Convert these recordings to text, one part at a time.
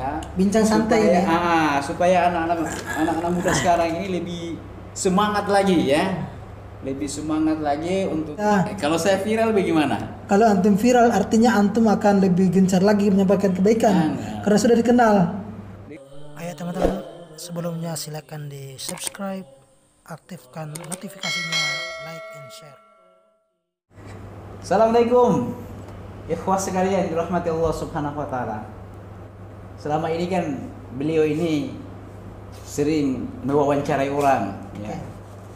ya. Bincang santai supaya, ini. supaya anak-anak muda sekarang ini lebih semangat lagi ya. Lebih semangat lagi untuk kalau saya viral bagaimana? Kalau antum viral artinya antum akan lebih gencar lagi menyampaikan kebaikan karena sudah dikenal. Ayo teman-teman, sebelumnya silakan di subscribe, aktifkan notifikasinya, like and share. Assalamualaikum ikhwah sekalian dirahmati Allah subhanahu wa ta'ala. Selama ini kan beliau ini sering mewawancarai orang ya.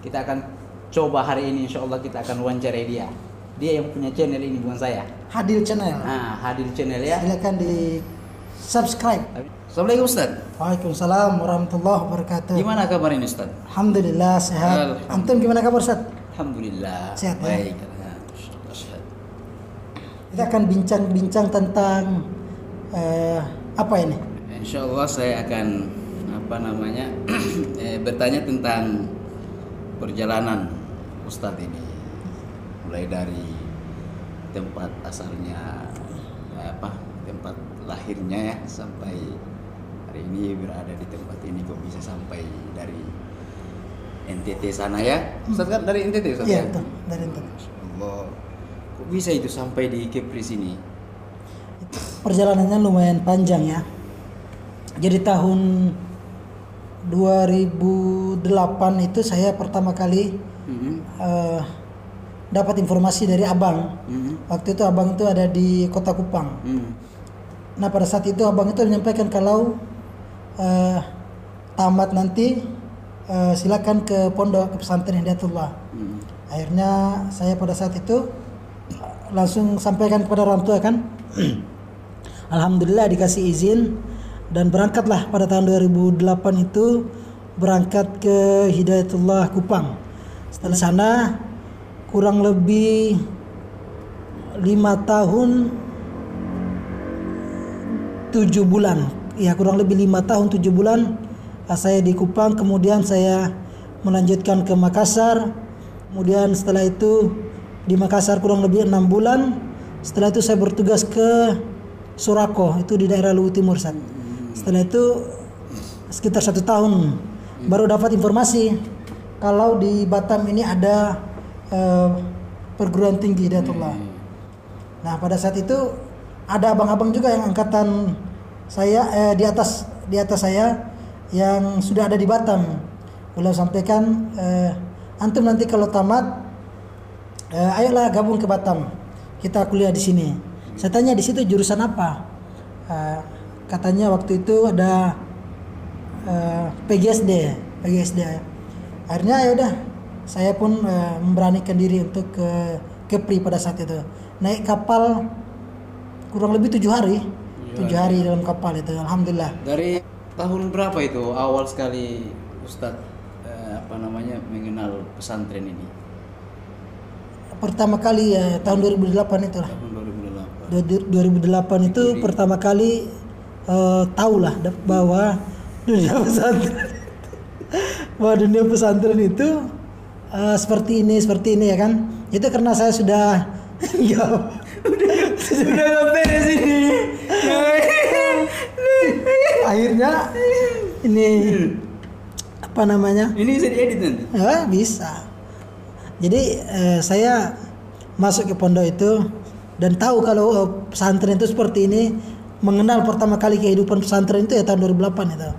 Kita akan coba hari ini insyaallah kita akan wawancarai dia. Dia yang punya channel ini bukan saya. Hadil Channel. Hadil Channel ya. Silakan di subscribe. Assalamualaikum Ustaz. Waalaikumsalam warahmatullahi wabarakatuh. Gimana kabar ini Ustaz? Alhamdulillah sehat. Antum gimana kabar Ustaz? Alhamdulillah. Sehat baik. Ya? Kita akan bincang-bincang tentang apa ini? Insya Allah saya akan bertanya tentang perjalanan Ustadz ini, mulai dari tempat asalnya, tempat lahirnya ya, sampai hari ini berada di tempat ini. Kok bisa sampai dari NTT sana ya? Ustadz kan dari NTT Ustadz? Iya, betul, dari NTT. Allah. Kok bisa itu sampai di Kepri sini? Perjalanannya lumayan panjang ya. Jadi tahun 2008 itu saya pertama kali dapat informasi dari abang. Waktu itu abang itu ada di Kota Kupang. Nah pada saat itu abang itu menyampaikan kalau tamat nanti silakan ke pondok, ke pesantren Hidayatullah. Akhirnya saya pada saat itu langsung sampaikan kepada orang tua kan. Alhamdulillah dikasih izin dan berangkatlah pada tahun 2008 itu berangkat ke Hidayatullah Kupang. Setelah sana kurang lebih 5 tahun 7 bulan. Ya kurang lebih 5 tahun 7 bulan saya di Kupang, kemudian saya melanjutkan ke Makassar. Kemudian setelah itu di Makassar kurang lebih 6 bulan. Setelah itu saya bertugas ke Surako, itu di daerah Luwu Timur. Setelah itu sekitar 1 tahun baru dapat informasi kalau di Batam ini ada perguruan tinggi Hidayatullah. Nah pada saat itu ada abang-abang juga yang angkatan saya di atas saya yang sudah ada di Batam. Beliau sampaikan antum nanti kalau tamat ayolah gabung ke Batam, kita kuliah di sini. Saya tanya di situ jurusan apa? Katanya waktu itu ada PGSD. Akhirnya ya udah, saya pun memberanikan diri untuk ke Kepri pada saat itu. Naik kapal kurang lebih 7 hari. 7 hari dalam kapal itu, alhamdulillah. Dari tahun berapa itu awal sekali Ustadz mengenal pesantren ini? Pertama kali ya tahun 2008 itulah. Tahun 2008 itu pertama kali tahulah bahwa dunia pesantren itu seperti ini ya kan. Itu karena saya sudah udah beres ini. Akhirnya ini ini bisa diedit nanti? Bisa. Jadi saya masuk ke pondok itu dan tahu kalau pesantren itu seperti ini. Mengenal pertama kali kehidupan pesantren itu ya tahun 2008 itu.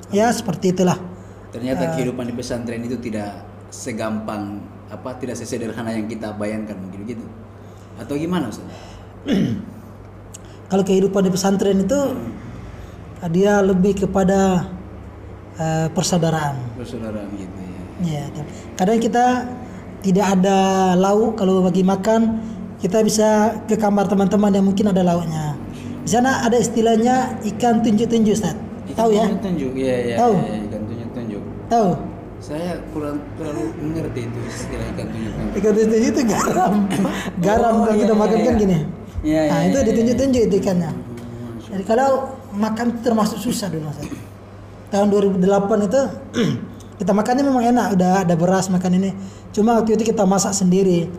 Ya seperti itulah. Ternyata kehidupan di pesantren itu tidak segampang tidak sesederhana yang kita bayangkan, mungkin gitu. Atau gimana Ustaz? Kalau kehidupan di pesantren itu dia lebih kepada persaudaraan. Persaudaraan gitu ya. Ya, kadang kita tidak ada lauk, kalau bagi makan kita bisa ke kamar teman-teman yang mungkin ada lauknya. Di sana ada istilahnya ikan tunjuk-tunjuk, Ustaz. Tahu ya? Tunjuk, iya. Tahu? Ikan tunjuk-tunjuk. Tahu? Saya kurang terlalu mengerti itu istilah ikan tunjuk-tunjuk. Ikan tunjuk itu garam. Garam kalau kita makan kan gini. Nah, itu ditunjuk-tunjuk itu ikannya. Jadi kalau makan termasuk susah dulu, Ustaz. Tahun 2008 itu kita makannya memang enak, udah ada beras makan ini. Cuma waktu itu kita masak sendiri.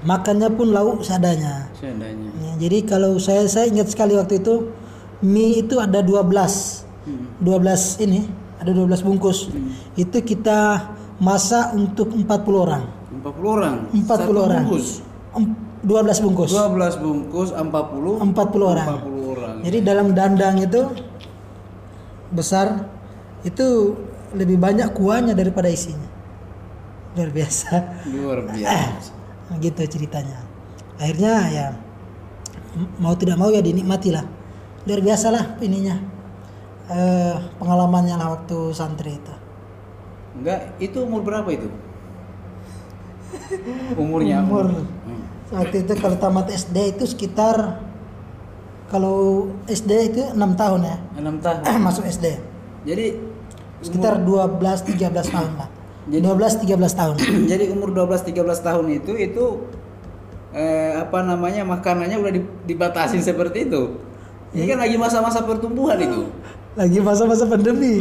makannya pun lauk seadanya. Seadanya. Ya, jadi kalau saya ingat sekali waktu itu mie itu ada 12 ini ada 12 bungkus. Itu kita masak untuk 40 orang. 40 orang. 40 Satu orang. Bungkus. 12 bungkus. 12 bungkus 40 orang. 40 orang. Jadi dalam dandang itu besar itu lebih banyak kuahnya daripada isinya. Luar biasa. Luar biasa. Gitu ceritanya. Akhirnya ya mau tidak mau ya dinikmati lah. Luar biasa lah ininya. Pengalamannya lah waktu santri itu. Enggak, itu umur berapa itu? Umurnya. Waktu itu kalau tamat SD itu sekitar, kalau SD itu 6 tahun ya. 6 tahun. Masuk SD. Jadi Sekitar 12-13 tahun lah. 12-13 tahun. Jadi umur 12-13 tahun itu makanannya udah dibatasin seperti itu. Ini kan lagi masa-masa pertumbuhan itu. Lagi masa-masa pandemi.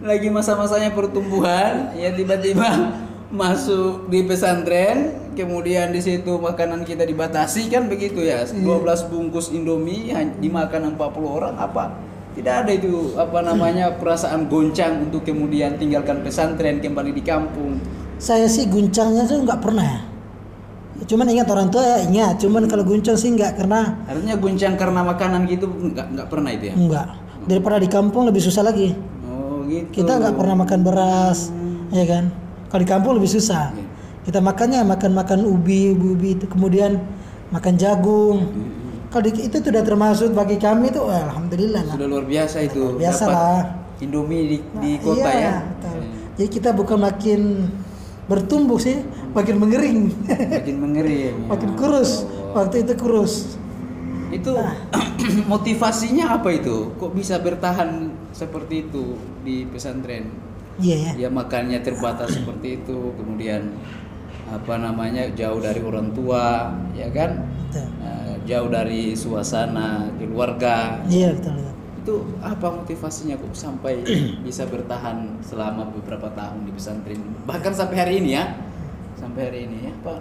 lagi masa-masanya pertumbuhan, ya tiba-tiba masuk di pesantren, kemudian di situ makanan kita dibatasi kan begitu ya. 12 bungkus Indomie dimakan 40 orang, apa tidak ada itu perasaan goncang untuk kemudian tinggalkan pesantren kembali di kampung. Saya sih guncangnya tuh nggak pernah ya. Cuman ingat orang tua ya ingat, cuman kalau guncang sih nggak karena. Artinya goncang karena makanan gitu nggak pernah itu ya? Enggak. Daripada di kampung lebih susah lagi. Oh gitu. Kita nggak pernah makan beras, ya kan? Kalau di kampung lebih susah. Kita makannya makan ubi itu, kemudian makan jagung. Kalau itu sudah termasuk bagi kami itu, alhamdulillah lah. Sudah luar biasa itu. Biasa dapat lah. Indomie di kota iya, ya. Betul. Jadi kita bukan makin bertumbuh sih, makin mengering. Makin mengering. Makin kurus. Waktu itu kurus. Itu motivasinya apa itu? Kok bisa bertahan seperti itu di pesantren? Iya ya. Ya makannya terbatas seperti itu, kemudian jauh dari orang tua, ya kan? Betul. Jauh dari suasana keluarga. Iya betul. Itu apa motivasinya kok sampai bisa bertahan selama beberapa tahun di pesantren? Bahkan sampai hari ini ya. Sampai hari ini ya, Pak.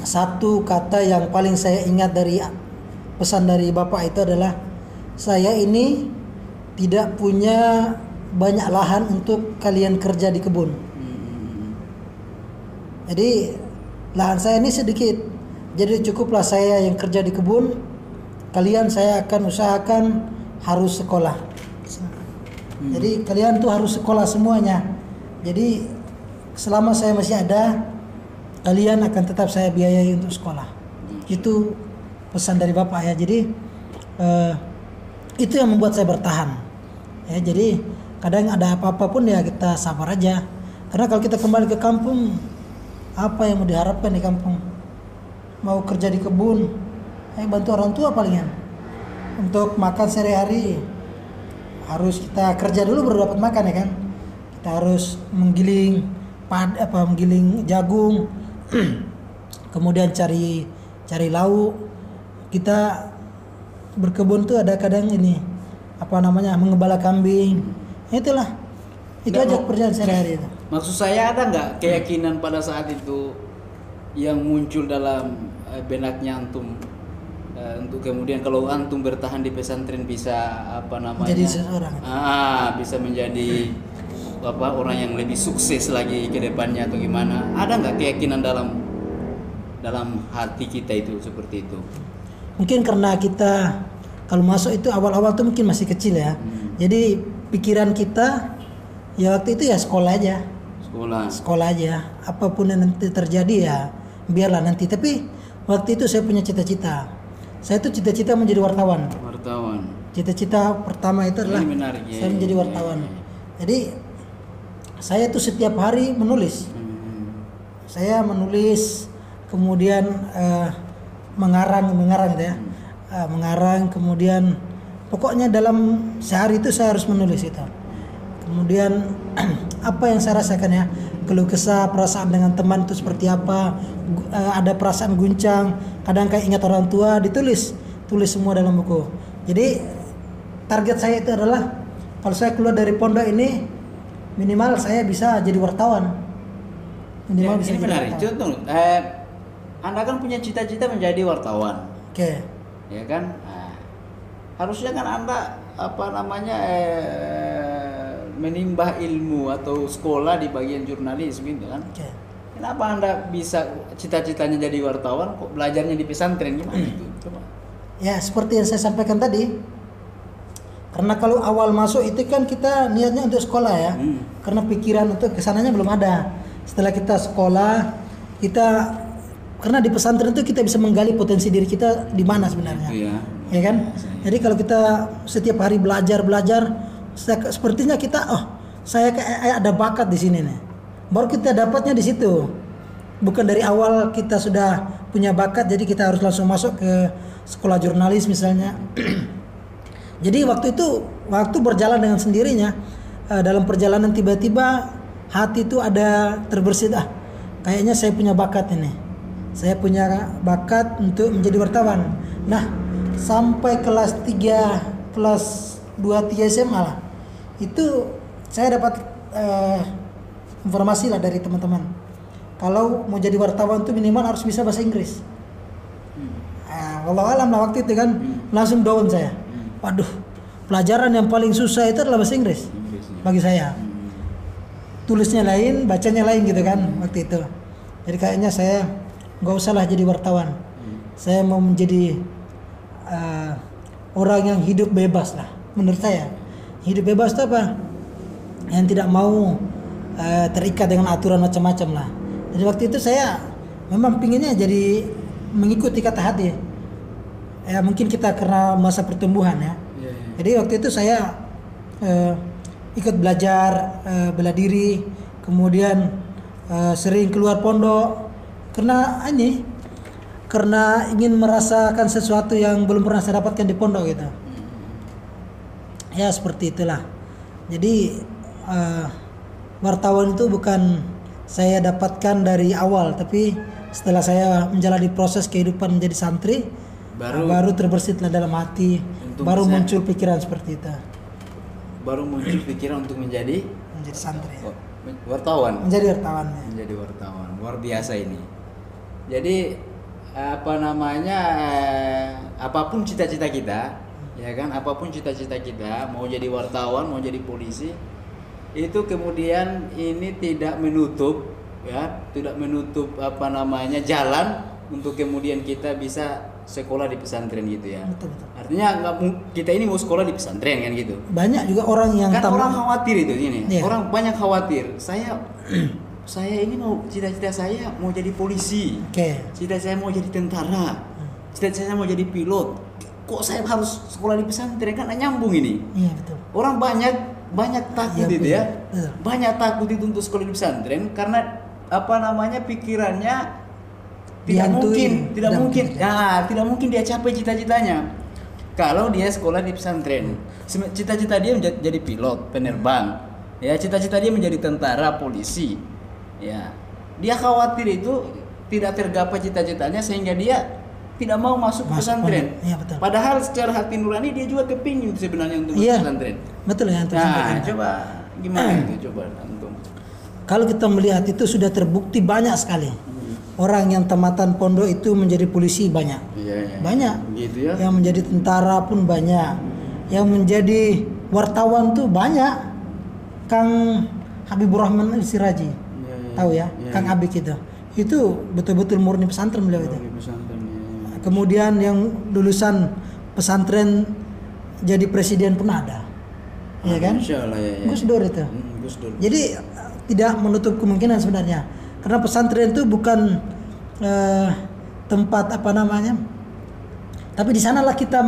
Satu kata yang paling saya ingat dari pesan dari Bapak itu adalah saya ini tidak punya banyak lahan untuk kalian kerja di kebun. Jadi lahan saya ini sedikit. Jadi cukuplah saya yang kerja di kebun. Kalian saya akan usahakan harus sekolah. Jadi kalian tuh harus sekolah semuanya. Jadi selama saya masih ada, kalian akan tetap saya biayai untuk sekolah. Itu pesan dari Bapak ya. Jadi itu yang membuat saya bertahan. Ya, jadi kadang ada apa-apa pun ya kita sabar aja. Karena kalau kita kembali ke kampung, apa yang mau diharapkan di kampung? Mau kerja di kebun, bantu orang tua palingan. Untuk makan sehari-hari harus kita kerja dulu baru dapat makan ya kan. Kita harus menggiling jagung, kemudian cari lauk. Kita berkebun tuh ada kadang ini mengembala kambing. Itulah. Itu aja pekerjaan sehari-hari itu. Maksud saya ada nggak keyakinan pada saat itu yang muncul dalam benaknya antum untuk kemudian kalau antum bertahan di pesantren bisa jadi seseorang. Bisa menjadi orang yang lebih sukses lagi ke depannya atau gimana? Ada nggak keyakinan dalam hati kita itu seperti itu? Mungkin karena kita kalau masuk itu awal-awal tuh mungkin masih kecil ya. Jadi pikiran kita ya waktu itu ya sekolah aja. Sekolah aja. Apapun yang nanti terjadi ya biarlah nanti. Tapi waktu itu saya punya cita-cita. Saya tuh cita-cita menjadi wartawan. Cita-cita pertama itu adalah saya menjadi wartawan. Jadi saya tuh setiap hari menulis. Saya menulis, kemudian mengarang gitu ya. Mengarang, kemudian pokoknya dalam sehari itu saya harus menulis itu. Kemudian apa yang saya rasakan ya, keluh kesah, perasaan dengan teman itu seperti apa, ada perasaan guncang, kadang kayak ingat orang tua, tulis semua dalam buku. Jadi target saya itu adalah kalau saya keluar dari pondok ini minimal saya bisa jadi wartawan. Minimal bisa Ini jadi menarik. wartawan. Contoh, Anda kan punya cita-cita menjadi wartawan, Oke. ya kan? Harusnya kan Anda menimba ilmu atau sekolah di bagian jurnalisme gitu kan? Oke. Kenapa Anda bisa cita-citanya jadi wartawan, kok belajarnya di pesantren gimana itu? Coba. Ya, seperti yang saya sampaikan tadi. Karena kalau awal masuk itu kan kita niatnya untuk sekolah ya. Karena pikiran untuk kesananya belum ada. Setelah kita sekolah, karena di pesantren itu kita bisa menggali potensi diri kita di mana sebenarnya. Iya. Ya kan? Jadi kalau kita setiap hari belajar, sepertinya kita saya kayak ada bakat di sini nih. Baru kita dapatnya di situ. Bukan dari awal kita sudah punya bakat, jadi kita harus langsung masuk ke sekolah jurnalis misalnya. Jadi waktu berjalan dengan sendirinya, dalam perjalanan tiba-tiba hati itu ada terbersit, kayaknya saya punya bakat ini. Saya punya bakat untuk menjadi wartawan. Nah, sampai kelas 2-3 SMA lah. Itu saya dapat informasi lah dari teman-teman. Kalau mau jadi wartawan tuh minimal harus bisa bahasa Inggris. Wallahu alam lah waktu itu kan langsung down saya. Waduh, pelajaran yang paling susah itu adalah bahasa Inggris bagi saya. Tulisnya lain, bacanya lain gitu kan waktu itu. Jadi kayaknya saya nggak usah lah jadi wartawan. Saya mau menjadi orang yang hidup bebas lah. Menurut saya, hidup bebas itu apa? Yang tidak mau terikat dengan aturan macam-macam lah. Jadi waktu itu saya memang pinginnya jadi mengikuti kata hati. Ya mungkin kita karena masa pertumbuhan ya. Jadi waktu itu saya ikut belajar bela diri, kemudian sering keluar pondok karena ingin merasakan sesuatu yang belum pernah saya dapatkan di pondok gitu. Ya seperti itulah. Jadi wartawan itu bukan saya dapatkan dari awal, tapi setelah saya menjalani proses kehidupan menjadi santri, baru terbersihlah dalam hati, baru muncul pikiran seperti itu. Baru muncul pikiran untuk menjadi santri. Wartawan. Menjadi wartawan. Menjadi wartawan. Luar biasa ini. Jadi apapun cita-cita kita, ya kan? Apapun cita-cita kita, mau jadi wartawan, mau jadi polisi, itu kemudian ini tidak menutup jalan untuk kemudian kita bisa sekolah di pesantren gitu ya. Betul. Artinya kita ini mau sekolah di pesantren kan gitu. Banyak juga orang yang orang khawatir itu ini. Yeah. Orang banyak khawatir. Saya ini cita-cita saya mau jadi polisi. Cita-cita saya mau jadi tentara. Cita-cita saya mau jadi pilot. Kok saya harus sekolah di pesantren, kan nyambung ini. Iya, betul. Orang banyak takut itu ya. Betul. Banyak takut itu untuk sekolah di pesantren karena pikirannya tidak mungkin dia capai cita-citanya kalau dia sekolah di pesantren. Cita-cita dia menjadi pilot, penerbang. Ya, cita-cita dia menjadi tentara, polisi. Ya. Dia khawatir itu tidak tergapai cita-citanya sehingga dia tidak mau masuk pesantren. Iya, betul. Padahal secara hati nurani dia juga kepingin sebenarnya untuk masuk pesantren. Betul ya, coba gimana itu coba antum. Kalau kita melihat itu sudah terbukti banyak sekali. Orang yang tamatan pondok itu menjadi polisi banyak. Banyak. Gitu ya. Yang menjadi tentara pun banyak. Yang menjadi wartawan tuh banyak. Kang Habibur Rahman Siraji. Tahu ya? Kang Abik itu. Itu betul-betul murni pesantren beliau itu. Kemudian yang lulusan pesantren jadi presiden pun ada. Iya kan? Insyaallah ya. Gus Dur itu. Jadi tidak menutup kemungkinan sebenarnya. Karena pesantren itu bukan tempat tapi di sanalah kita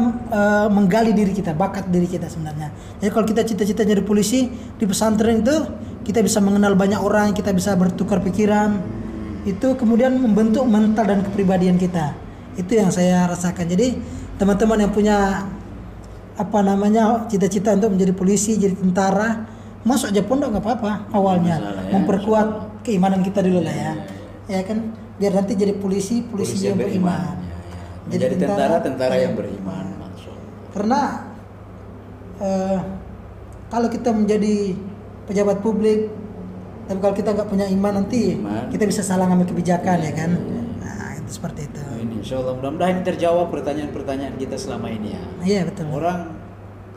menggali diri kita, bakat diri kita sebenarnya. Jadi kalau kita cita-cita jadi polisi, di pesantren itu kita bisa mengenal banyak orang, kita bisa bertukar pikiran. Itu kemudian membentuk mental dan kepribadian kita. Itu yang saya rasakan. Jadi teman-teman yang punya cita-cita untuk menjadi polisi, jadi tentara, masuk aja pondok nggak apa-apa awalnya. Memperkuat keimanan kita dulu lah ya. Ya kan, biar nanti jadi polisi yang beriman. Jadi tentara yang beriman. Karena kalau kita menjadi pejabat publik. Tapi kalau kita nggak punya iman nanti kita bisa salah ngambil kebijakan ya kan. Nah itu seperti itu. Ini insya Allah mudah-mudahan ini terjawab pertanyaan-pertanyaan kita selama ini ya. Iya betul. Orang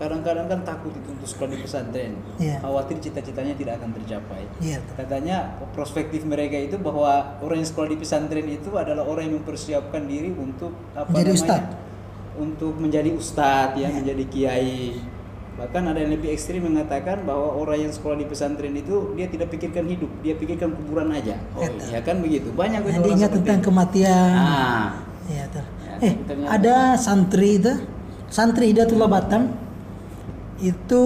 kadang-kadang kan takut itu untuk sekolah di pesantren, khawatir cita-citanya tidak akan tercapai. Katanya perspektif mereka itu bahwa orang yang sekolah di pesantren itu adalah orang yang mempersiapkan diri untuk menjadi ustadz, untuk menjadi ustadz ya, menjadi kiai. Bahkan ada yang lebih ekstrim mengatakan bahwa orang yang sekolah di pesantren itu dia tidak pikirkan hidup, dia pikirkan kuburan aja. Ya kan begitu. Banyak orang ingat tentang kematian. Ya, ada santri itu, santri Hidayatullah Batam. Itu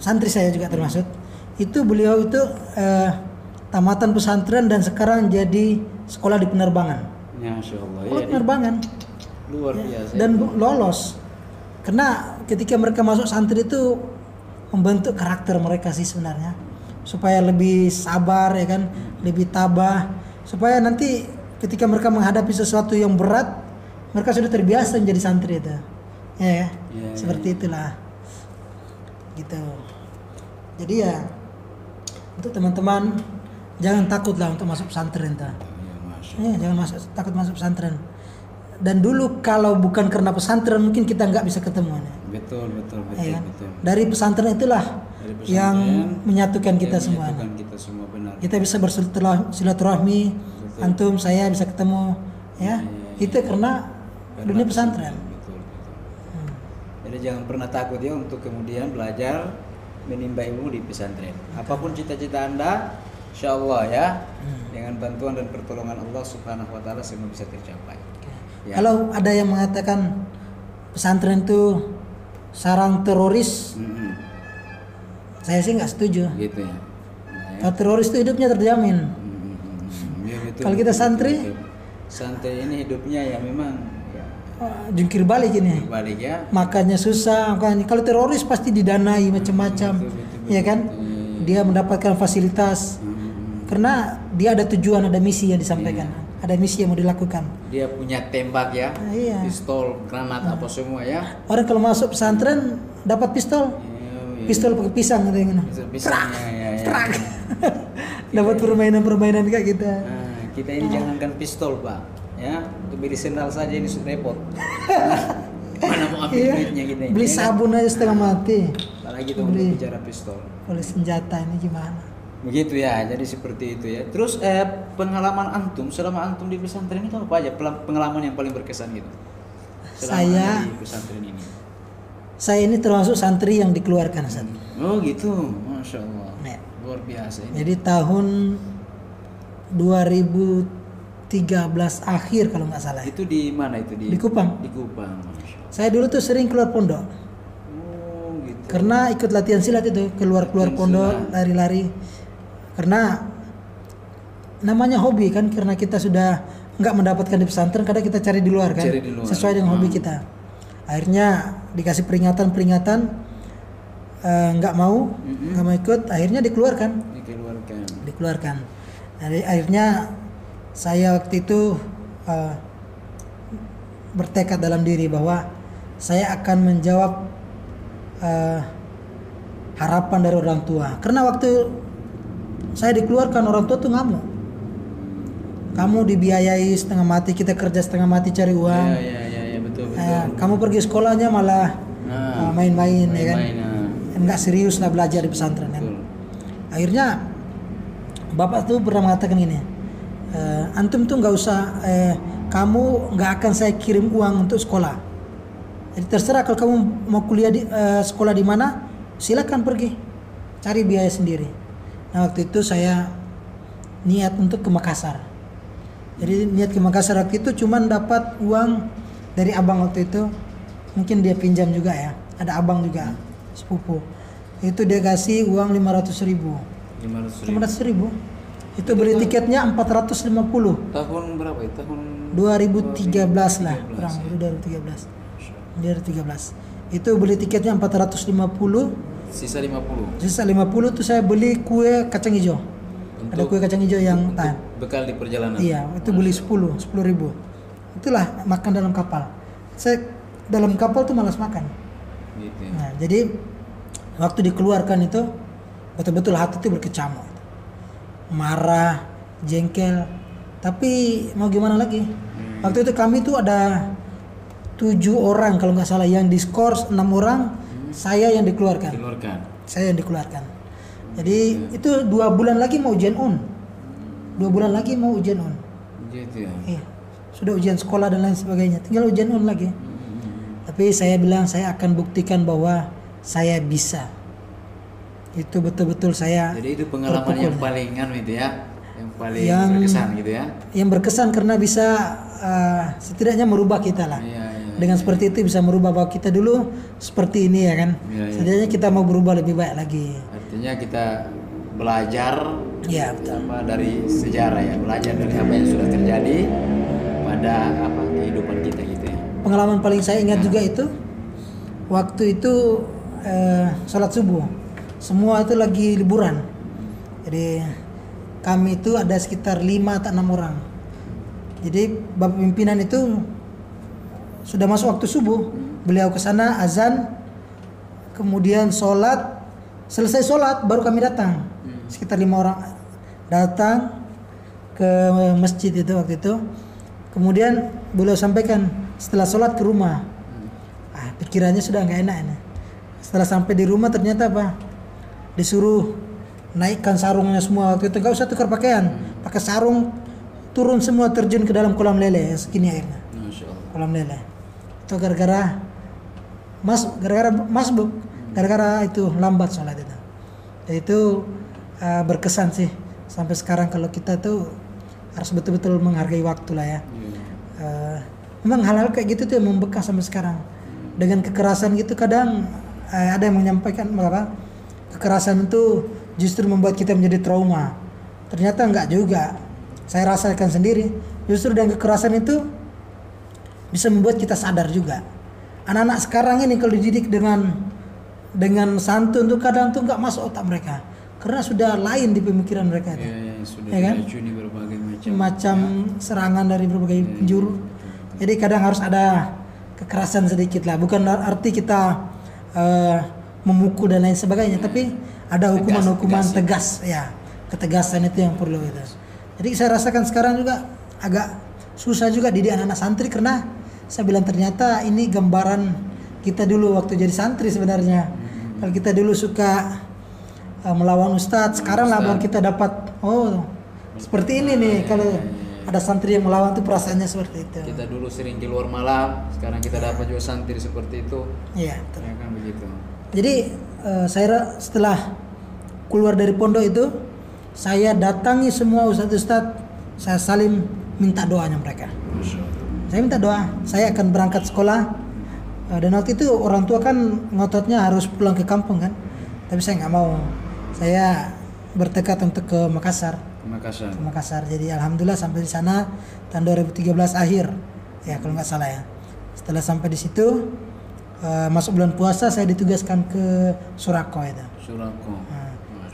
santri saya juga termasuk. Itu beliau itu tamatan pesantren dan sekarang jadi sekolah di penerbangan. Ya, Masya Allah. Penerbangan. Luar biasa. Dan lolos. Karena ketika mereka masuk santri itu membentuk karakter mereka sih sebenarnya. Supaya lebih sabar ya kan, lebih tabah. Supaya nanti ketika mereka menghadapi sesuatu yang berat, mereka sudah terbiasa menjadi santri itu. Ya. Seperti itulah. Gitu. Jadi ya untuk teman-teman jangan takutlah untuk masuk pesantren jangan takut masuk pesantren. Dan dulu kalau bukan karena pesantren mungkin kita nggak bisa ketemu. Betul. Dari pesantren itulah yang menyatukan kita semua. Benar. Kita bisa bersilaturahmi, antum saya bisa ketemu ya. Itu karena dunia pesantren. Betul. Jadi jangan pernah takut ya untuk kemudian belajar menimba ilmu di pesantren. Apapun cita-cita Anda, insya Allah ya, dengan bantuan dan pertolongan Allah Subhanahu Wa Taala semua bisa tercapai. Ya. Kalau ada yang mengatakan pesantren itu sarang teroris, saya sih nggak setuju. Gitu ya. Kalau teroris itu hidupnya terjamin. Ya, betul, kalau kita santri ini hidupnya ya memang jungkir balik ini. Ya. Makannya susah. Kalau teroris pasti didanai macam-macam, ya kan? Dia mendapatkan fasilitas karena dia ada tujuan, ada misi yang disampaikan. Ada misi yang mau dilakukan. Dia punya tembak ya, pistol, granat apa semua ya. Orang kalau masuk pesantren dapat pistol, pistol pakai pisang gitu yang dapat permainan kayak gitu. Nah, kita ini jangankan pistol Pak, ya untuk beli sendal saja ini sudah repot. Mana mau ambil duitnya kita ini? Beli sabun aja setengah mati. Apalagi kita untuk bicara pistol. Beli senjata ini gimana? Begitu ya, jadi seperti itu ya. Terus pengalaman antum selama antum di pesantren itu apa aja? Pengalaman yang paling berkesan gitu? Saya di pesantren ini. Saya ini termasuk santri yang dikeluarkan, Ustaz. Oh gitu, Masya Allah. Luar biasa ini. Jadi tahun 2013 akhir kalau nggak salah. Itu di mana itu? Di Kupang. Di Kupang, Masya Allah. Saya dulu tuh sering keluar pondok. Oh gitu. Karena ikut latihan silat itu, keluar pondok, lari-lari. Karena namanya hobi kan, karena kita sudah nggak mendapatkan di pesantren, kadang kita cari di luar kan, sesuai dengan hobi kita. Akhirnya dikasih peringatan, nggak mau ikut, akhirnya dikeluarkan. Jadi akhirnya saya waktu itu bertekad dalam diri bahwa saya akan menjawab harapan dari orang tua. Karena waktu saya dikeluarkan, orang tua tuh ngamuk. Kamu dibiayai setengah mati, kita kerja setengah mati cari uang. Iya, betul. Kamu pergi sekolahnya malah main-main ya kan. Enggak serius lah belajar di pesantren kan. Akhirnya bapak tuh pernah mengatakan gini, antum tuh nggak usah, kamu nggak akan saya kirim uang untuk sekolah. Jadi terserah kalau kamu mau kuliah di sekolah di mana, silakan pergi, cari biaya sendiri. Nah waktu itu saya niat untuk ke Makassar. Jadi niat ke Makassar waktu itu cuman dapat uang dari abang waktu itu, mungkin dia pinjam juga ya. Ada abang juga, sepupu. Itu dia kasih uang 500.000. 500.000. Itu beli tiketnya 450. Tahun berapa ya? Tahun 2013 lah, kurang lebih 2013. Itu beli tiketnya 450. Sisa 50 tuh saya beli kue kacang hijau. Ada kue kacang hijau yang tahan. Bekal di perjalanan. Iya, itu beli 10.000. Itulah makan dalam kapal. Saya dalam kapal tuh malas makan. Gitu. Nah, jadi waktu dikeluarkan itu betul-betul hati itu berkecamuk, marah, jengkel. Tapi mau gimana lagi? Waktu itu kami tuh ada 7 orang kalau nggak salah, yang diskors 6 orang, saya yang dikeluarkan. Saya yang dikeluarkan. Jadi itu 2 bulan lagi mau ujian on. 2 bulan lagi mau ujian on. Gitu ya. Iya. Sudah ujian sekolah dan lain sebagainya. Tinggal ujian on lagi. Tapi saya bilang saya akan buktikan bahwa saya bisa. Itu betul-betul saya. Jadi itu pengalaman yang paling itu ya, yang paling berkesan gitu ya. Yang berkesan karena bisa setidaknya merubah kita lah. Dengan seperti itu bisa merubah bahwa kita dulu seperti ini ya kan. Setidaknya kita mau berubah lebih baik lagi. Artinya kita belajar betul. Dari sejarah ya, belajar dari apa yang sudah terjadi pada kehidupan kita gitu ya. Pengalaman paling saya ingat juga itu waktu itu sholat subuh, semua itu lagi liburan. Jadi kami itu ada sekitar 5 atau 6 orang. Jadi bapak pimpinan itu sudah masuk waktu subuh, beliau ke sana azan, kemudian sholat, selesai sholat baru kami datang. Sekitar 5 orang datang ke masjid itu waktu itu. Kemudian beliau sampaikan setelah sholat ke rumah. Pikirannya sudah nggak enak ini. Setelah sampai di rumah ternyata apa? Disuruh naikkan sarungnya semua. Waktu itu nggak usah tukar pakaian, pakai sarung, turun semua, terjun ke dalam kolam lele segini airnya. Kolam lele. Itu gara-gara masbuk, gara-gara itu lambat sholat itu. Dan itu berkesan sih sampai sekarang kalau kita tuh harus betul-betul menghargai waktu lah ya. Memang hal-hal kayak gitu tuh yang membekas sampai sekarang. Dengan kekerasan gitu kadang ada yang menyampaikan bahwa kekerasan itu justru membuat kita menjadi trauma. Ternyata enggak juga. Saya rasakan sendiri. Justru dengan kekerasan itu bisa membuat kita sadar juga. Anak-anak sekarang ini kalau dididik dengan santun tuh kadang tuh nggak masuk otak mereka, karena sudah lain di pemikiran mereka itu. Sudah ya kan? diracuni berbagai macam serangan dari berbagai penjuru. Jadi kadang harus ada kekerasan sedikit lah. Bukan arti kita memukul dan lain sebagainya, tapi ada hukuman-hukuman tegas ya. Ketegasan itu yang perlu itu. Jadi saya rasakan sekarang juga agak susah juga didik anak-anak santri, karena saya bilang ternyata ini gambaran kita dulu waktu jadi santri sebenarnya. Kalau kita dulu suka melawan ustadz, sekarang lah baru kita dapat seperti ini nih. Kalau ada santri yang melawan tuh perasaannya seperti itu. Kita dulu sering keluar malam, sekarang kita dapat juga santri seperti itu. Iya, ya kan begitu. Jadi saya setelah keluar dari pondok itu, saya datangi semua ustadz-ustadz, saya saling minta doanya mereka. Saya minta doa, saya akan berangkat sekolah. Dan waktu itu orang tua kan ngototnya harus pulang ke kampung kan, tapi saya nggak mau. Saya bertekad untuk ke Makassar. Jadi alhamdulillah sampai di sana tahun 2013 akhir ya kalau nggak salah ya. Setelah sampai di situ masuk bulan puasa, saya ditugaskan ke Surako itu.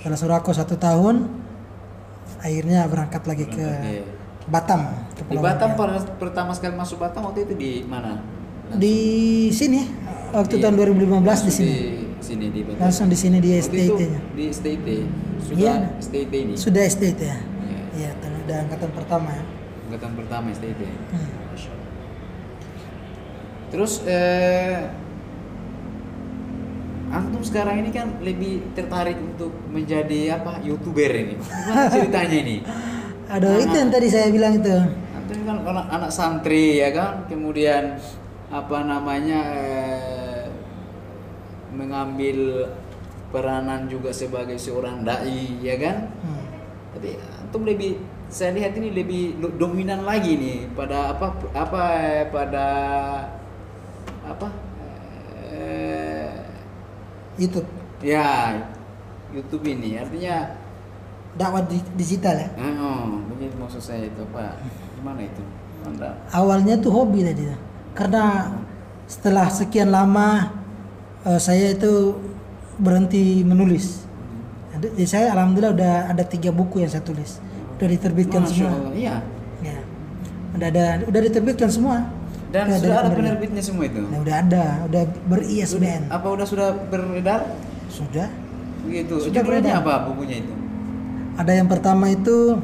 Setelah Surako 1 tahun, akhirnya berangkat lagi ke Batam. Di Batam pertama sekali masuk Batam waktu itu di mana? Di sini waktu tahun 2015 di sini. Di Batam. Langsung di sini di STIT-nya. Di STIT. Sudah STIT ini. Sudah STIT ya. Iya, udah angkatan pertama ya. Angkatan pertama STIT. Terus antum sekarang ini kan lebih tertarik untuk menjadi YouTuber ini. Gimana ceritanya ini? Aduh, itu yang tadi saya bilang itu. Antum kan anak santri ya kan, kemudian mengambil peranan juga sebagai seorang dai ya kan. Tapi antum lebih, saya lihat ini lebih dominan lagi nih pada YouTube. Ya, YouTube ini artinya dakwah digital ya. Begitu maksud saya itu Pak. Gimana itu? Anda? Awalnya tuh hobi tadi, karena setelah sekian lama saya itu berhenti menulis. Jadi saya alhamdulillah udah ada 3 buku yang saya tulis, udah diterbitkan semua. Iya. Ya. Udah diterbitkan semua. Dan sudah ada penerbitnya semua itu. Nah, udah ada, udah ber-ISBN. Sudah beredar? Sudah. Begitu. Sudah Judulnya beredar. apa bukunya itu? Ada yang pertama itu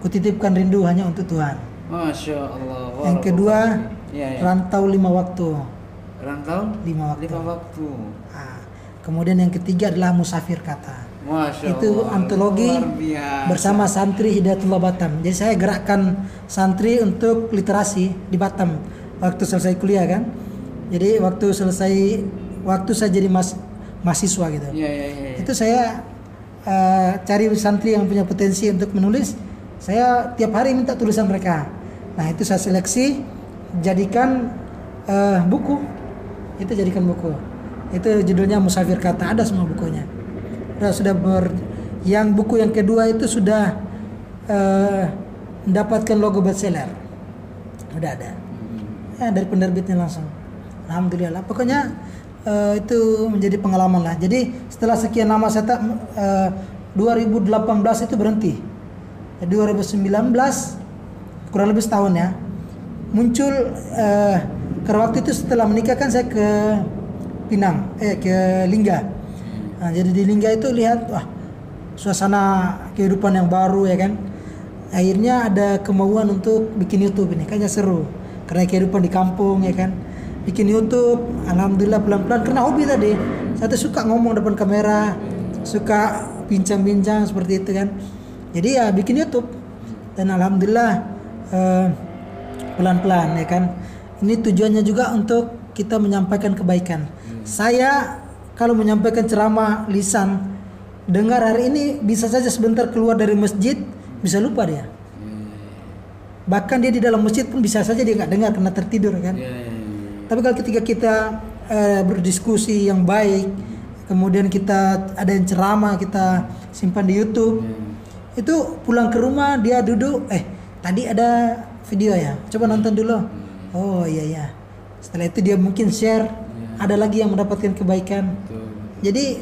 Kutitipkan Rindu Hanya Untuk Tuhan. Masya Allah. Yang kedua ya, ya. Rantau 5 Waktu. Rantau 5 waktu. 5 waktu. Nah, kemudian yang ketiga adalah Musafir Kata. Masya Itu Allah, antologi luar biasa. bersama santri Hidayatullah Batam. Jadi saya gerakkan santri untuk literasi di Batam waktu selesai kuliah kan. Jadi waktu saya jadi mahasiswa gitu. Iya, iya, iya. Itu saya cari santri yang punya potensi untuk menulis. Saya tiap hari minta tulisan mereka. Nah itu saya seleksi, jadikan buku. Itu jadikan buku. Itu judulnya Musafir Kata, ada semua bukunya. Yang buku yang kedua itu sudah mendapatkan logo bestseller. Udah ada. Ya, dari penerbitnya langsung. Alhamdulillah. Pokoknya itu menjadi pengalaman lah. Jadi setelah sekian lama saya 2018 itu berhenti. 2019 kurang lebih setahun ya. Muncul karena waktu itu setelah menikah kan saya ke Pinang, ke Lingga. Nah, jadi di Lingga itu lihat wah suasana kehidupan yang baru ya kan. Akhirnya ada kemauan untuk bikin YouTube ini, kayaknya seru. Karena kehidupan di kampung ya kan. Bikin YouTube, alhamdulillah pelan-pelan karena hobi tadi. Saya tuh suka ngomong depan kamera, suka bincang-bincang seperti itu kan. Jadi ya bikin YouTube. Dan alhamdulillah pelan-pelan ya kan. Ini tujuannya juga untuk kita menyampaikan kebaikan. Saya kalau menyampaikan ceramah lisan, dengar hari ini bisa saja sebentar keluar dari masjid bisa lupa dia. Bahkan dia di dalam masjid pun bisa saja dia nggak dengar karena tertidur kan. Tapi kalau ketika kita berdiskusi yang baik, kemudian kita ada yang ceramah kita simpan di YouTube, itu pulang ke rumah dia duduk, tadi ada video ya, coba nonton dulu. Oh iya. Setelah itu dia mungkin share, ada lagi yang mendapatkan kebaikan. Jadi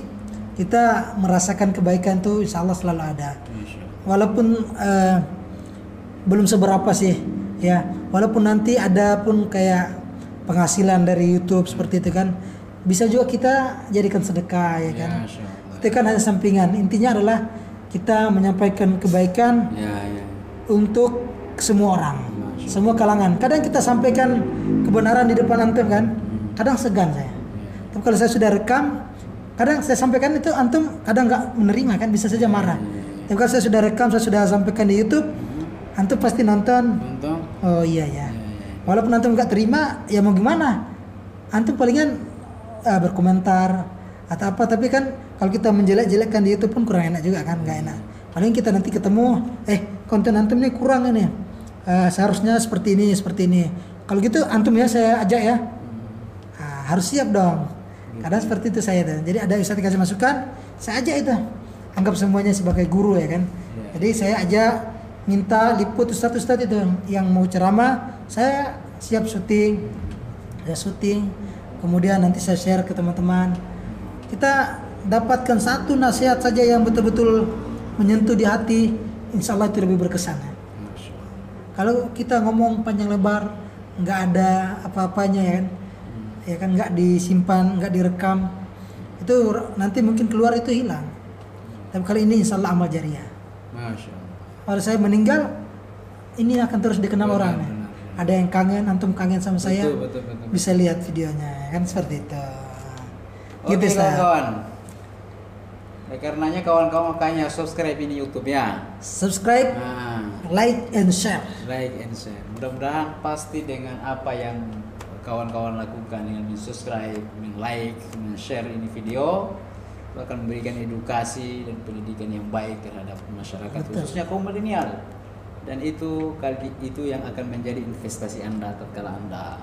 kita merasakan kebaikan tuh insya Allah selalu ada. Walaupun belum seberapa sih ya, walaupun nanti ada pun kayak penghasilan dari YouTube seperti itu kan, bisa juga kita jadikan sedekah ya kan. Itu kan hanya sampingan. Intinya adalah kita menyampaikan kebaikan untuk semua orang, semua kalangan. Kadang kita sampaikan kebenaran di depan antum kan, kadang segan saya. Tapi kalau saya sudah rekam, kadang saya sampaikan itu antum kadang nggak menerima kan, bisa saja marah. Tapi kalau saya sudah rekam, saya sudah sampaikan di YouTube, antum pasti nonton. Oh iya ya. Walaupun antum nggak terima, ya mau gimana? Antum palingan berkomentar atau apa. Tapi kan kalau kita menjelek-jelekkan di YouTube pun kurang enak juga kan, nggak enak. Paling kita nanti ketemu, konten antum ini kurang ini. Seharusnya seperti ini. Kalau gitu antum ya saya ajak ya. Harus siap dong. Kadang seperti itu saya tuh. Jadi ada ustaz dikasih masukan, saya ajak itu. Anggap semuanya sebagai guru ya kan. Jadi saya ajak, minta liput ustaz-ustaz itu yang mau ceramah, saya siap syuting. Kemudian nanti saya share ke teman-teman. Kita dapatkan satu nasihat saja yang betul-betul menyentuh di hati, insya Allah itu lebih berkesan. Kalau kita ngomong panjang lebar, nggak ada apa-apanya ya kan nggak disimpan, nggak direkam, itu nanti mungkin keluar itu hilang. Tapi kali ini insya Allah amal jariah. Kalau saya meninggal, ini akan terus dikenal orang. Ada yang kangen, antum kangen sama saya, betul. Bisa lihat videonya, kan seperti itu. Oke kawan-kawan. Karenanya kawan-kawan makanya subscribe ini YouTube-nya. Subscribe, like and share. Mudah-mudahan pasti dengan apa yang kawan-kawan lakukan dengan subscribe, like, share ini video, itu akan memberikan edukasi dan pendidikan yang baik terhadap masyarakat, khususnya kaum milenial. Dan itu yang akan menjadi investasi Anda tatkala Anda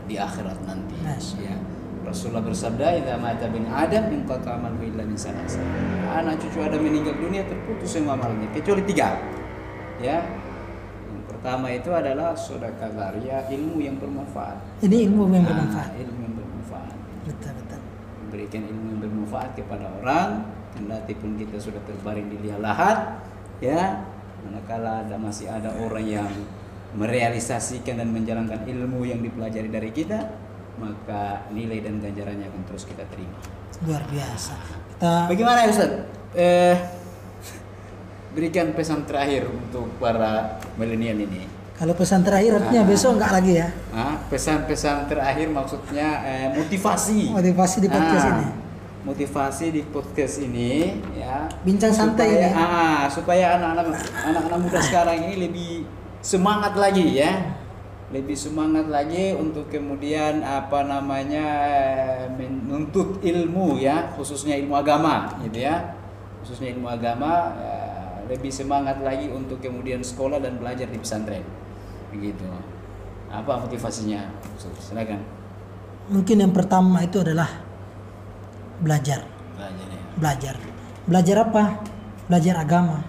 di akhirat nanti. Ya. Rasulullah bersabda, "Idza mata bin Adam inqata amaluhu illa min salas." Anak cucu Adam meninggal dunia terputus semua amalnya kecuali 3. Ya. Yang pertama itu adalah sedekah jariah, ilmu yang bermanfaat. Ini ilmu yang bermanfaat. Ilmu yang bermanfaat. Betul. Memberikan ilmu yang bermanfaat kepada orang, kendati pun kita sudah terbaring di liang lahat, ya. Manakala masih ada orang yang merealisasikan dan menjalankan ilmu yang dipelajari dari kita, maka nilai dan ganjarannya akan terus kita terima. Luar biasa. Bagaimana ya Ustaz? Berikan pesan terakhir untuk para milenial ini. Kalau pesan terakhir artinya besok enggak lagi ya? Pesan-pesan terakhir maksudnya motivasi. Motivasi di podcast ini. Motivasi di podcast ini ya. Bincang santai ini. Supaya anak-anak muda sekarang ini lebih semangat lagi ya. Lebih semangat lagi untuk kemudian menuntut ilmu ya, khususnya ilmu agama gitu ya. Khususnya ilmu agama lebih semangat lagi untuk kemudian sekolah dan belajar di pesantren. Begitu. Apa motivasinya? Silakan. Mungkin yang pertama itu adalah belajar. Belajar ya. Belajar apa? Belajar agama.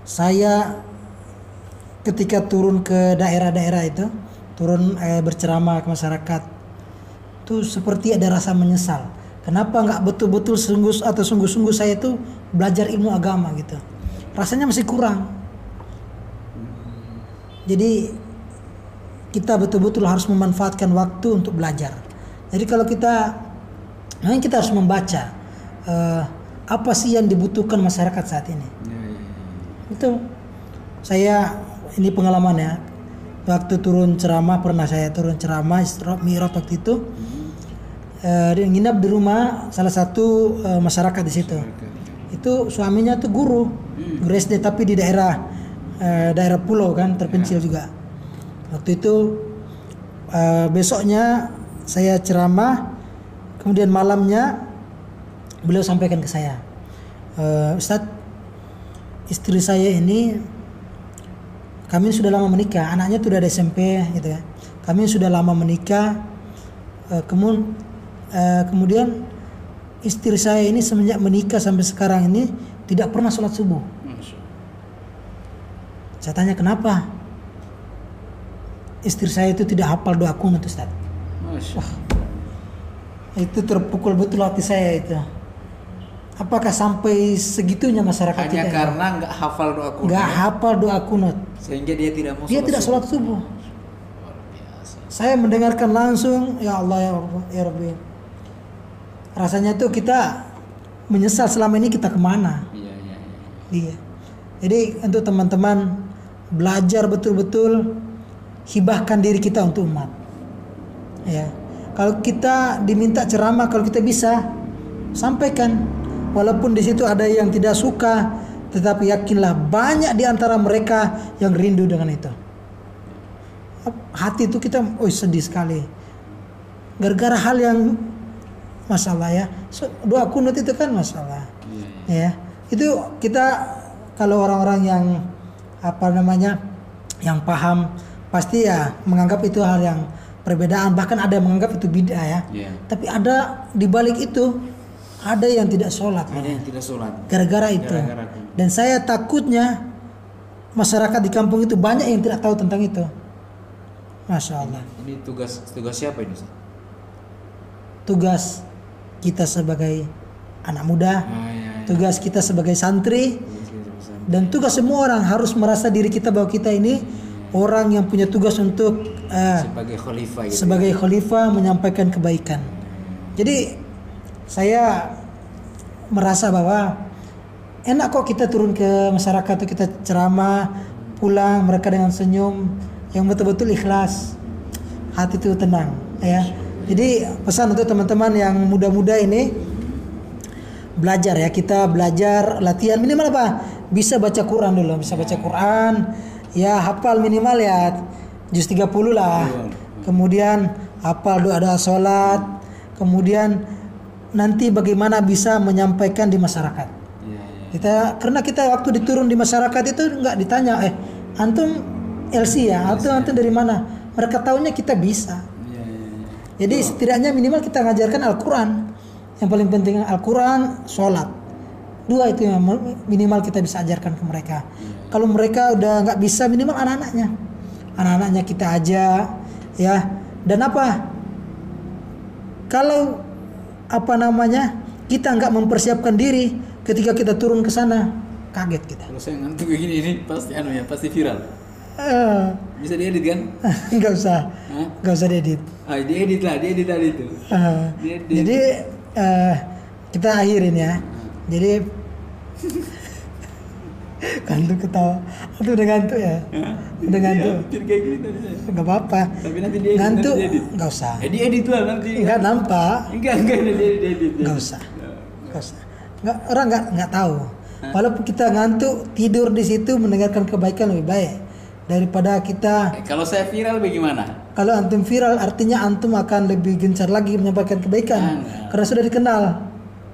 Saya ketika turun ke daerah-daerah itu, berceramah ke masyarakat, itu seperti ada rasa menyesal. Kenapa nggak betul-betul sungguh-sungguh saya itu belajar ilmu agama gitu? Rasanya masih kurang. Jadi kita betul-betul harus memanfaatkan waktu untuk belajar. Jadi kalau memang kita harus membaca apa sih yang dibutuhkan masyarakat saat ini. Itu ini pengalaman ya. Waktu pernah saya turun ceramah Isra Mi'raj waktu itu. Nginap di rumah salah satu masyarakat di situ. Itu suaminya tuh guru SD tapi di daerah pulau kan, terpencil juga. Waktu itu besoknya saya ceramah, kemudian malamnya beliau sampaikan ke saya, Ustadz, istri saya ini kami sudah lama menikah, anaknya sudah ada SMP gitu ya. Kami sudah lama menikah, kemudian istri saya ini semenjak menikah sampai sekarang ini tidak pernah sholat subuh. Saya tanya kenapa? Istri saya itu tidak hafal doa kunut, Ustaz. Wah, itu terpukul betul hati saya itu. Apakah sampai segitunya masyarakat kita? Hanya karena nggak hafal doa kunut. Nggak hafal doa kunut. Sehingga dia tidak mau. Dia tidak sholat subuh. Luar biasa. Saya mendengarkan langsung, ya Allah ya Rabbi. Rasanya tuh kita menyesal selama ini kita kemana? Iya. Jadi untuk teman-teman belajar betul-betul, hibahkan diri kita untuk umat. Ya. Kalau kita diminta ceramah, kalau kita bisa sampaikan, walaupun di situ ada yang tidak suka, tetapi yakinlah banyak di antara mereka yang rindu dengan itu. Hati itu kita, sedih sekali. Gara-gara hal yang masalah ya. Doa kunut itu kan masalah. Ya. Itu kita kalau orang-orang yang yang paham pasti ya menganggap itu hal yang perbedaan, bahkan ada yang menganggap itu bid'ah ya. Tapi ada di balik itu ada yang tidak sholat. Gara-gara itu. Dan saya takutnya masyarakat di kampung itu banyak yang tidak tahu tentang itu. Masya Allah. Ini tugas siapa ini? Tugas kita sebagai anak muda, tugas kita sebagai santri. Dan tugas semua orang harus merasa diri kita bahwa kita ini orang yang punya tugas untuk sebagai khalifah menyampaikan kebaikan. Jadi saya merasa bahwa enak kok kita turun ke masyarakat, kita ceramah, pulang mereka dengan senyum yang betul-betul ikhlas, hati itu tenang ya. Jadi pesan untuk teman-teman yang muda-muda ini, belajar ya, kita belajar latihan minimal apa? Bisa baca Quran dulu, bisa baca Quran, ya hafal minimal ya juz 30 lah. Kemudian hafal doa-doa sholat, kemudian nanti bagaimana bisa menyampaikan di masyarakat. Karena kita waktu diturun di masyarakat itu nggak ditanya, antum LC ya, antum dari mana? Mereka tahunya kita bisa. Jadi setidaknya minimal kita ngajarkan Al-Quran. Yang paling penting Al-Quran, sholat. 2 itu yang minimal kita bisa ajarkan ke mereka. Kalau mereka udah nggak bisa, minimal anak-anaknya kita aja ya. Dan kalau kita nggak mempersiapkan diri ketika kita turun ke sana, kaget kita. Kalau saya ngantuk begini ini pasti viral. Bisa diedit kan? Nggak usah diedit. Diedit lah itu. Jadi kita akhirin ya. Jadi ngantuk ketawa. Itu udah ngantuk ya? Udah ngantuk. Kayak gitu saya. Enggak apa-apa. Tapi nanti dia Ngantuk nanti diedit. enggak usah. Edit lah nanti. Enggak nampak. Enggak nanti edit. Enggak usah. Enggak usah. Enggak, orang enggak tahu. Walaupun kita ngantuk, tidur di situ mendengarkan kebaikan lebih baik daripada kita. Kalau saya viral bagaimana? Kalau antum viral artinya antum akan lebih gencar lagi menyampaikan kebaikan karena sudah dikenal.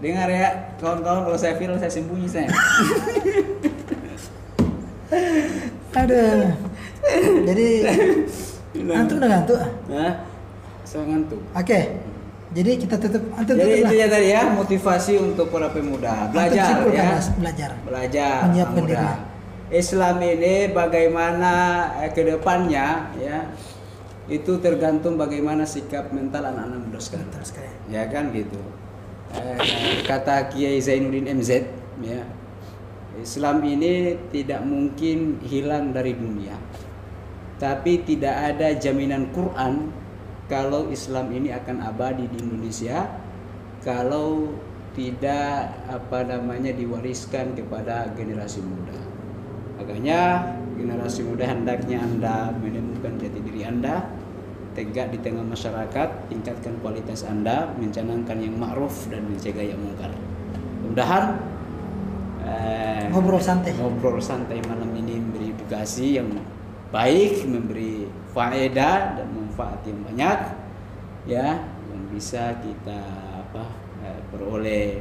Dengar ya, kawan-kawan, kalau saya viral saya sembunyi saya. Ada. Jadi antum udah ngantuk? Hah? Saya ngantuk. Oke. Jadi kita tutup. Antum Jadi tutup lah. itu ya tadi ya, motivasi untuk para pemuda. Belajar Antum simpulkan, ya. Mas, belajar. Belajar. Menyiapkan pemuda. diri. Islam ini bagaimana ke depannya ya. Itu tergantung bagaimana sikap mental anak-anak muda sekarang. Betul sekali. Ya kan gitu. Kata Kiai Zainuddin MZ ya. Islam ini tidak mungkin hilang dari dunia. Tapi tidak ada jaminan Quran kalau Islam ini akan abadi di Indonesia kalau tidak diwariskan kepada generasi muda. Makanya generasi muda hendaknya Anda menemukan jati diri Anda, tegak di tengah masyarakat, tingkatkan kualitas Anda, mencanangkan yang ma'ruf dan mencegah yang mungkar. Mudah-mudahan ngobrol santai malam ini memberi edukasi yang baik, memberi faedah dan manfaat yang banyak ya, yang bisa kita peroleh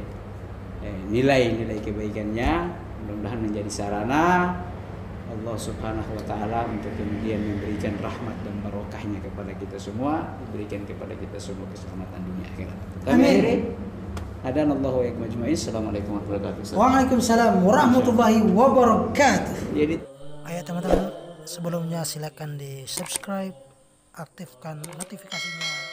nilai-nilai kebaikannya. Mudah-mudahan menjadi sarana Allah Subhanahu wa taala untuk kemudian memberikan rahmat dan barokahnya kepada kita semua, memberikan kepada kita semua keselamatan dunia akhirat. Amin. Hadanallahu wa iyyakum ajmain. Assalamualaikum warahmatullahi wabarakatuh. Waalaikumsalam warahmatullahi wabarakatuh. Jadi Ayo teman-teman, sebelumnya silakan di subscribe, aktifkan notifikasinya.